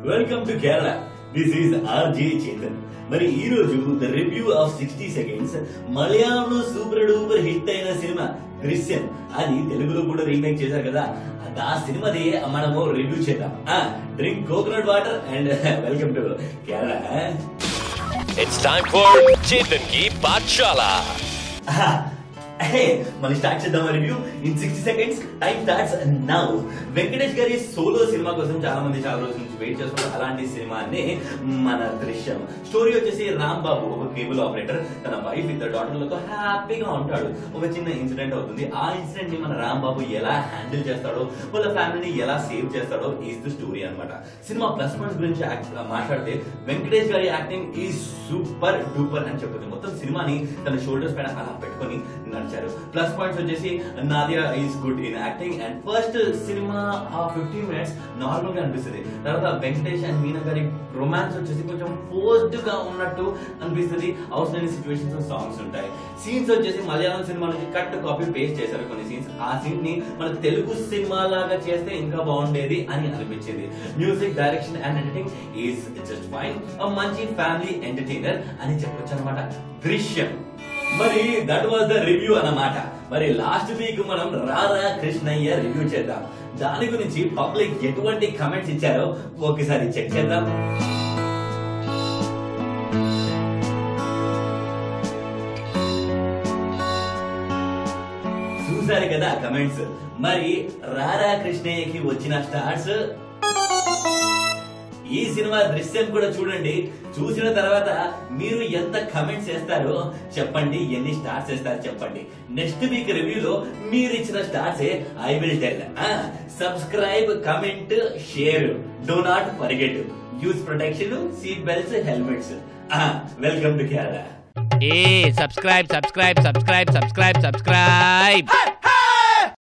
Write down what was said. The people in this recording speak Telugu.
Welcome to Kerala. This is RJ Chetan. మరి ఈ రోజు ద రివ్యూ ఆఫ్ 60 సెకండ్స్ మలయాళంలో సూపర్ డూపర్ హిట్ అయిన సినిమా దృశ్యం అది తెలుగులో కూడా రీమేక్ చేశారు కదా ఆ సినిమాది మనము రివ్యూ చేద్దాం drink coconut water and welcome to Kerala. It's time for Chetan ki Pathshala. మళ్ళీ స్టార్ట్ చేద్దాం review in 60 seconds. Time starts now. Venkatesh గారి సోలో సినిమా కోసం చాలా మంది చాలా రోజుల నుంచి వెయిట్ చేస్తున్నారు. అలాంటి సినిమాని మన దృశ్యం. స్టోరీ వచ్చేసి రాంబాబు ఒక కేబుల్ ఆపరేటర్ తన వైఫ్ ఇద్దరు డాటర్లతో హ్యాపీగా ఉంటాడు. ఒక చిన్న ఇన్సిడెంట్ అవుతుంది. ఆ ఇన్సిడెంట్ ని మన రాంబాబు ఎలా హ్యాండిల్ చేస్తాడో వాళ్ళ ఫ్యామిలీని ఎలా సేవ్ చేస్తాడో ఈజ్ ద స్టోరీ అనమాట. సినిమా ప్లస్ పాయింట్స్ గురించి మాట్లాడితే వెంకటేష్ గారి యాక్టింగ్ ఈజ్ సూపర్ డూపర్ అని చెప్తుంది. మొత్తం సినిమాని తన షోల్డర్స్ పైన అలా పెట్టుకొని నడిచారు. ప్లస్ పాయింట్స్ వచ్చేసి Nadia is good in acting and first cinema ఆ 15 మినిట్స్ నార్మల్ గా అనిపిస్తుంది. తర్వాత వెంకటేష్ అండ్ మీనా గారి రొమాన్స్ వచ్చేసి కొంచెం ఫోర్స్డ్ గా ఉన్నట్టు అనిపిస్తుంది. అవసరమైన సిచ్యువేషన్స్ సాంగ్స్ ఉంటాయి. సీన్స్ వచ్చేసి మలయాళం సినిమా నుంచి కట్ కాపీ పేస్ట్ చేశారు కొన్ని సీన్స్. ఆ సీన్ ని మన తెలుగు సినిమా లాగా చేస్తే ఇంకా బాగుండేది అని అనిపించింది. Music direction and editing is just fine. మంచి ఫ్యామిలీ ఎంటర్టైనర్ అని చెప్పొచ్చు అనమాట దృశ్యం. మరి దట్ వాజ్ ద రివ్యూ అన్నమాట. మరి లాస్ట్ వీక్ మనం రారా కృష్ణయ్య రివ్యూ చేద్దాం. దాని గురించి పబ్లిక్ ఎటువంటి కమెంట్స్ ఇచ్చారో ఒకసారి చెక్ చేద్దాం. చూసారు కదా కమెంట్స్. మరి రారా కృష్ణయ్యకి వచ్చిన స్టార్స్. ఈ సినిమా దృశ్యం కూడా చూడండి. చూసిన తర్వాత మీరు ఎంత కమెంట్స్ చేస్తారో చెప్పండి, ఎన్ని స్టార్స్ వేస్తారో చెప్పండి. నెక్స్ట్ వీక్ రివ్యూలో మీరు ఇచ్చిన stars I will tell. Subscribe, comment, share. Do not forget. Use protection, seat belts, helmets. Welcome to Kerala. Hey, subscribe.